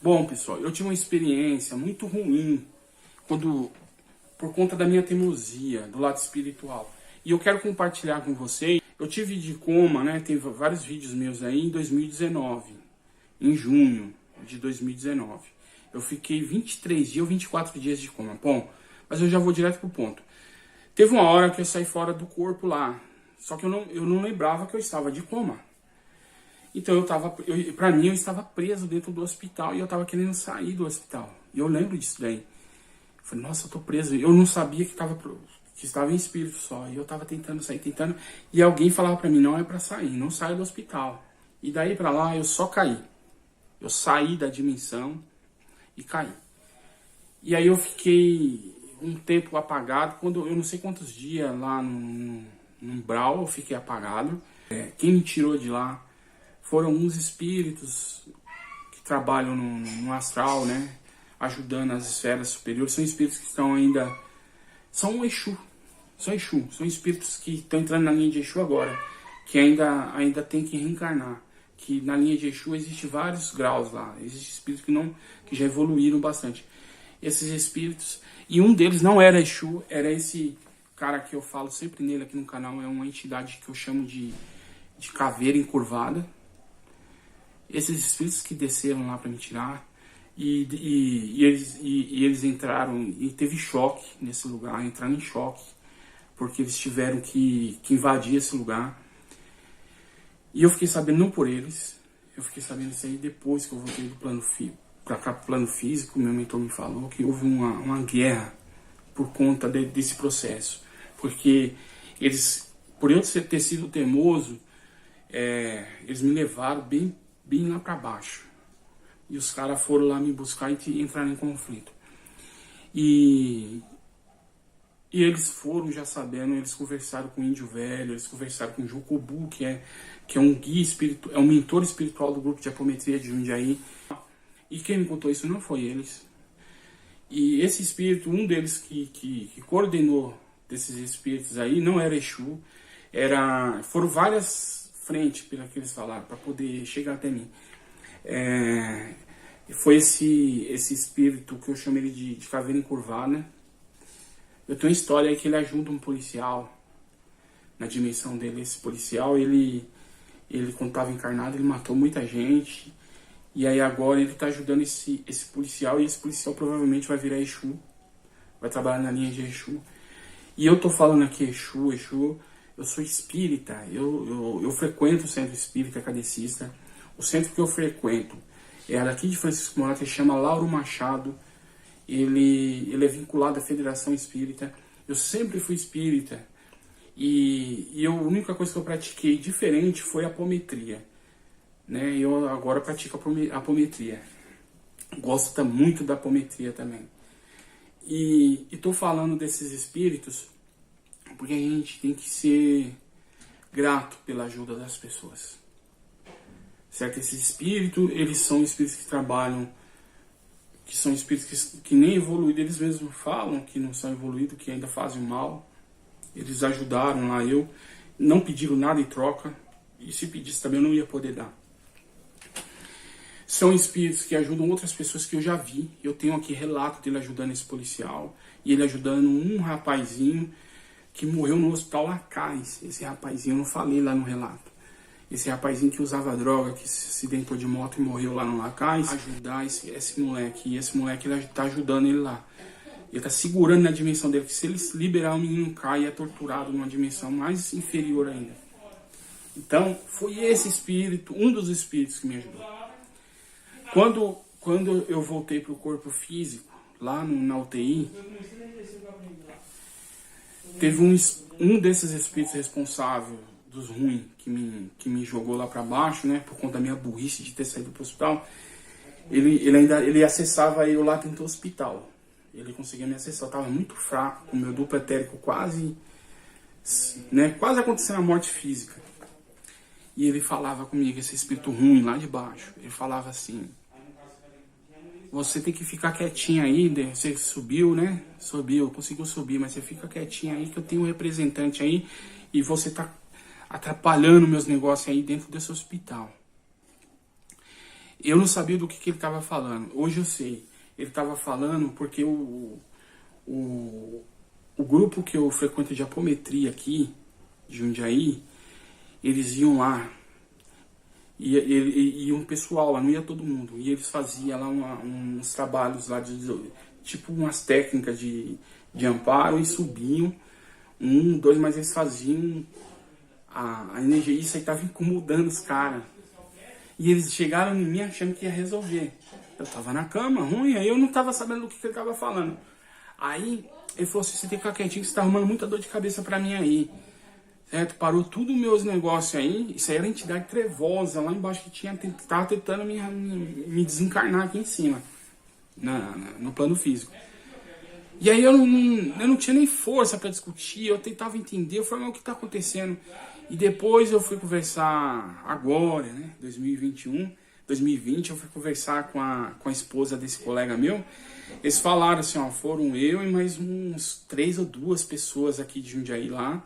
Bom, pessoal, eu tive uma experiência muito ruim por conta da minha teimosia do lado espiritual. E eu quero compartilhar com vocês. Eu tive de coma, né? Tem vários vídeos meus aí em 2019, em junho de 2019. Eu fiquei 23 dias ou 24 dias de coma. Bom, mas eu já vou direto pro ponto. Teve uma hora que eu saí fora do corpo lá, só que eu não lembrava que eu estava de coma. Então pra mim eu estava preso dentro do hospital e eu estava querendo sair do hospital. E eu lembro disso daí. Eu falei, nossa, eu tô preso. Eu não sabia que estava em espírito só. E eu estava tentando sair, e alguém falava pra mim, não é pra sair, não saia do hospital. E daí pra lá eu só caí. Eu saí da dimensão e caí. E aí eu fiquei um tempo apagado, eu não sei quantos dias lá no umbral eu fiquei apagado. Quem me tirou de lá foram alguns espíritos que trabalham no astral, né? Ajudando as esferas superiores. São espíritos que estão ainda... São Exu. São espíritos que estão entrando na linha de Exu agora. Que ainda tem que reencarnar. Que na linha de Exu existe vários graus lá. Existem espíritos que já evoluíram bastante. Esses espíritos... E um deles não era Exu, era esse cara que eu falo sempre nele aqui no canal. É uma entidade que eu chamo de caveira encurvada. Esses espíritos que desceram lá para me tirar, e eles entraram, e teve choque nesse lugar, entraram em choque, porque eles tiveram que invadir esse lugar. E eu fiquei sabendo, não por eles, eu fiquei sabendo isso aí depois que eu voltei do plano para cá, pro plano físico. Meu mentor me falou que houve uma guerra por conta desse processo, porque por eu ter sido teimoso, eles me levaram bem lá para baixo. E os caras foram lá me buscar e entraram em conflito. E eles foram já sabendo, eles conversaram com o Índio Velho, eles conversaram com o Jocobu, que é um guia espiritual, é um mentor espiritual do grupo de apometria de Jundiaí. E quem me contou isso não foi eles. E esse espírito, um deles que coordenou desses espíritos aí, não era Exu, foram várias frente pela que eles falaram, para poder chegar até mim. Foi esse espírito que eu chamo ele de caveira encurvada. Eu tenho uma história aí que ele ajuda um policial, na dimensão dele. Esse policial, ele quando estava encarnado, ele matou muita gente, e aí agora ele está ajudando esse policial, e esse policial provavelmente vai virar Exu, vai trabalhar na linha de Exu. E eu tô falando aqui Exu, eu sou espírita, eu frequento o centro espírita kardecista. O centro que eu frequento é daqui de Francisco Morato, que chama Lauro Machado. Ele é vinculado à Federação Espírita. Eu sempre fui espírita. E a única coisa que eu pratiquei diferente foi a apometria. Né? Eu agora pratico a apometria. Gosto muito da apometria também. E estou falando desses espíritos porque a gente tem que ser grato pela ajuda das pessoas. Certo? Esses espíritos, eles são espíritos que trabalham, que são espíritos que nem evoluídos, eles mesmos falam que não são evoluídos, que ainda fazem mal. Eles ajudaram lá, não pediram nada em troca, e se pedisse também eu não ia poder dar. São espíritos que ajudam outras pessoas que eu já vi. Eu tenho aqui relato dele ajudando esse policial, e ele ajudando um rapazinho que morreu no hospital Lacais. Esse rapazinho, eu não falei lá no relato. Esse rapazinho que usava droga, que se acidentou de moto e morreu lá no Lacais. Ajudar esse moleque. E esse moleque, ele tá ajudando ele lá. Ele tá segurando na dimensão dele, que se ele se liberar, o menino cai e é torturado numa dimensão mais inferior ainda. Então, foi esse espírito, um dos espíritos que me ajudou. Quando eu voltei pro corpo físico, lá na UTI, teve um desses espíritos responsável dos ruins que me jogou lá para baixo, né, por conta da minha burrice de ter saído pro hospital. Ele acessava eu lá dentro do hospital. Ele conseguia me acessar. Eu tava muito fraco, com meu duplo etérico quase acontecendo a morte física. E ele falava comigo, esse espírito ruim lá de baixo. Ele falava assim: você tem que ficar quietinho aí, você subiu, né? Conseguiu subir, mas você fica quietinho aí que eu tenho um representante aí e você tá atrapalhando meus negócios aí dentro desse hospital. Eu não sabia do que ele estava falando. Hoje eu sei. Ele estava falando porque o grupo que eu frequento de apometria aqui, de Jundiaí, eles iam lá. E um pessoal lá, não ia todo mundo. E eles faziam lá uns trabalhos lá, tipo umas técnicas de amparo e subiam. 1, 2, mas eles faziam a energia. Isso aí estava incomodando os caras. E eles chegaram em mim achando que ia resolver. Eu tava na cama, ruim, aí eu não tava sabendo do que ele tava falando. Aí ele falou assim, você tem que ficar quietinho, que você tá arrumando muita dor de cabeça pra mim aí. Certo? Parou tudo meus negócios aí. Isso aí era entidade trevosa lá embaixo que tava tentando me desencarnar aqui em cima. No plano físico. E aí eu não tinha nem força pra discutir, eu tentava entender, eu falei, mas o que tá acontecendo? E depois eu fui conversar agora, né, 2020, eu fui conversar com a esposa desse colega meu. Eles falaram assim, ó, foram eu e mais uns 3 ou 2 pessoas aqui de Jundiaí lá,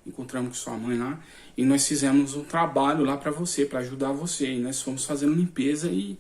encontramos com sua mãe lá, e nós fizemos um trabalho lá pra você, pra ajudar você, e nós fomos fazendo limpeza e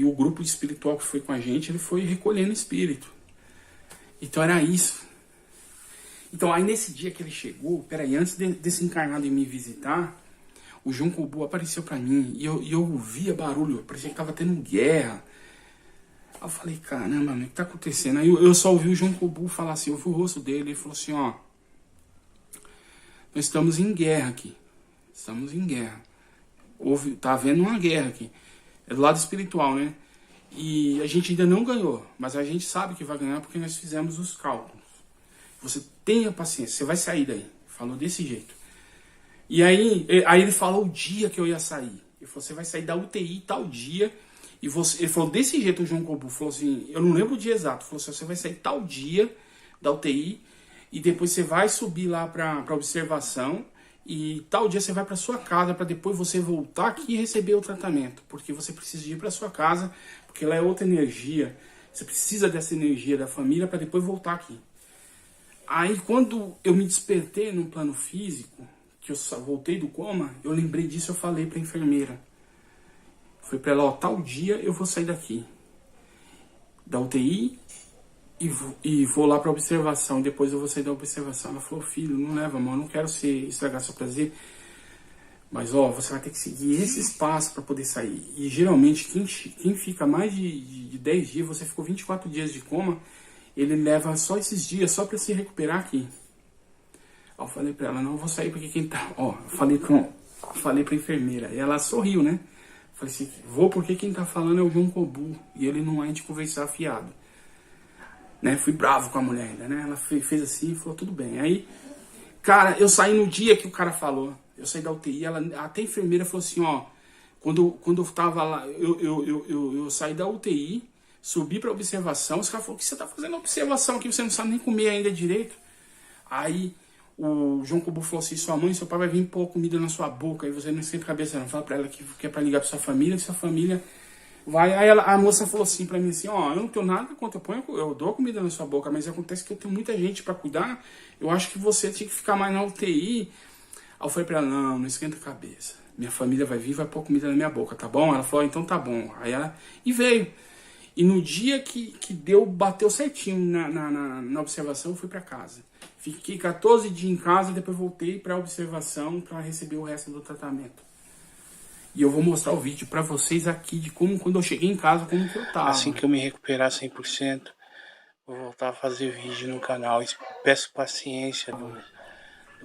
o grupo espiritual que foi com a gente, ele foi recolhendo espírito. Então era isso. Então aí nesse dia que ele chegou, peraí, antes desse encarnado ir me visitar, o João Kobu apareceu pra mim e eu ouvia barulho, parecia que tava tendo guerra. Aí eu falei, caramba, o que tá acontecendo? Aí eu só ouvi o João Kobu falar assim, eu vi o rosto dele, ele falou assim, ó, nós estamos em guerra aqui, estamos em guerra. Tá havendo uma guerra aqui, é do lado espiritual, né? E a gente ainda não ganhou, mas a gente sabe que vai ganhar porque nós fizemos os cálculos. Você tenha paciência, você vai sair daí. Falou desse jeito. E aí ele falou o dia que eu ia sair. Ele falou, você vai sair da UTI tal dia. E ele falou desse jeito, o João Kobu. Falou assim, eu não lembro o dia exato. Falou assim, você vai sair tal dia da UTI. E depois você vai subir lá para observação. E tal dia você vai para sua casa para depois você voltar aqui e receber o tratamento. Porque você precisa ir para sua casa, porque lá é outra energia. Você precisa dessa energia da família para depois voltar aqui. Aí quando eu me despertei no plano físico, que eu voltei do coma, eu lembrei disso, eu falei para a enfermeira. Foi para ela, ó, tal dia eu vou sair daqui, da UTI, e vou lá para observação, depois eu vou sair da observação. Ela falou, filho, não leva, mano, não quero estragar seu prazer, mas ó, você vai ter que seguir esse espaço para poder sair. E geralmente quem fica mais de 10 dias, você ficou 24 dias de coma, ele leva só esses dias, só para se recuperar aqui. Aí eu falei para ela, não, eu vou sair porque quem tá... Ó, falei pra enfermeira, e ela sorriu, né? Falei assim, vou porque quem tá falando é o João Kobu, e ele não é de conversar fiado. Né? Fui bravo com a mulher ainda, né? Ela fez assim e falou, tudo bem. Aí, cara, eu saí no dia que o cara falou, eu saí da UTI, até a enfermeira falou assim, ó, quando eu tava lá, eu saí da UTI, subi pra observação, os caras falaram, o que você tá fazendo observação aqui? Você não sabe nem comer ainda direito. Aí o João Kobu falou assim, sua mãe e seu pai vai vir pôr comida na sua boca, aí você não esquenta a cabeça, não. Fala pra ela que é pra ligar pra sua família, que sua família vai. Aí a moça falou assim pra mim assim, ó, eu não tenho nada contra, eu dou comida na sua boca, mas acontece que eu tenho muita gente pra cuidar, eu acho que você tinha que ficar mais na UTI. Aí eu falei pra ela, não esquenta a cabeça, minha família vai vir e vai pôr comida na minha boca, tá bom? Ela falou, então tá bom. Aí ela, e veio. E no dia que bateu certinho na observação, eu fui pra casa. Fiquei 14 dias em casa, depois voltei pra observação para receber o resto do tratamento. E eu vou mostrar o vídeo pra vocês aqui de como, quando eu cheguei em casa, como que eu tava. Assim que eu me recuperar 100%, vou voltar a fazer vídeo no canal. Peço paciência.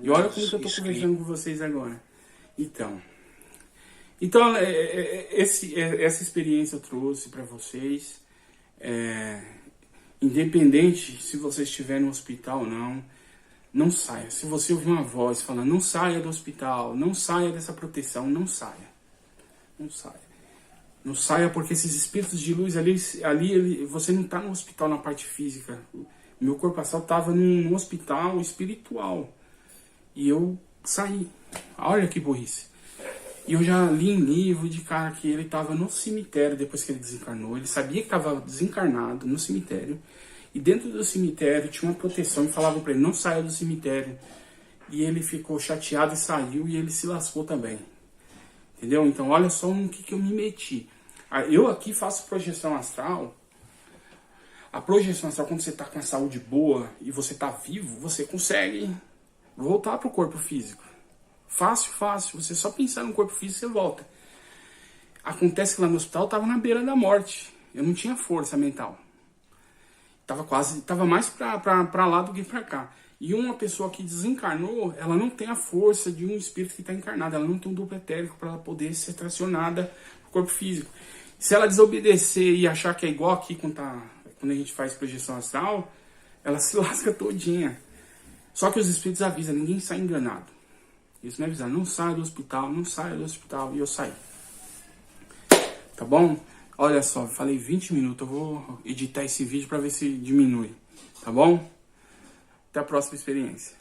E olha como que eu tô conversando com vocês agora. Então essa experiência eu trouxe para vocês. Independente se você estiver no hospital ou não saia. Se você ouvir uma voz falando, não saia do hospital, não saia dessa proteção, não saia. Não saia. Não saia porque esses espíritos de luz ali você não está no hospital na parte física. O meu corpo astral estava num hospital espiritual. E eu saí. Olha que burrice. E eu já li em livro de cara que ele estava no cemitério depois que ele desencarnou. Ele sabia que estava desencarnado no cemitério. E dentro do cemitério tinha uma proteção e falavam para ele, não saia do cemitério. E ele ficou chateado e saiu e ele se lascou também. Entendeu? Então olha só no que eu me meti. Eu aqui faço projeção astral. A projeção astral, quando você está com a saúde boa e você está vivo, você consegue voltar para o corpo físico. Fácil, fácil. Você só pensar no corpo físico, você volta. Acontece que lá no hospital eu estava na beira da morte. Eu não tinha força mental. Tava mais para lá do que para cá. E uma pessoa que desencarnou, ela não tem a força de um espírito que está encarnado. Ela não tem um duplo etérico para ela poder ser tracionada no corpo físico. Se ela desobedecer e achar que é igual aqui quando a gente faz projeção astral, ela se lasca todinha. Só que os espíritos avisam, ninguém sai enganado. Eles me avisaram, não saia do hospital, não saia do hospital. E eu saí. Tá bom? Olha só, falei 20 minutos, eu vou editar esse vídeo para ver se diminui. Tá bom? Até a próxima experiência.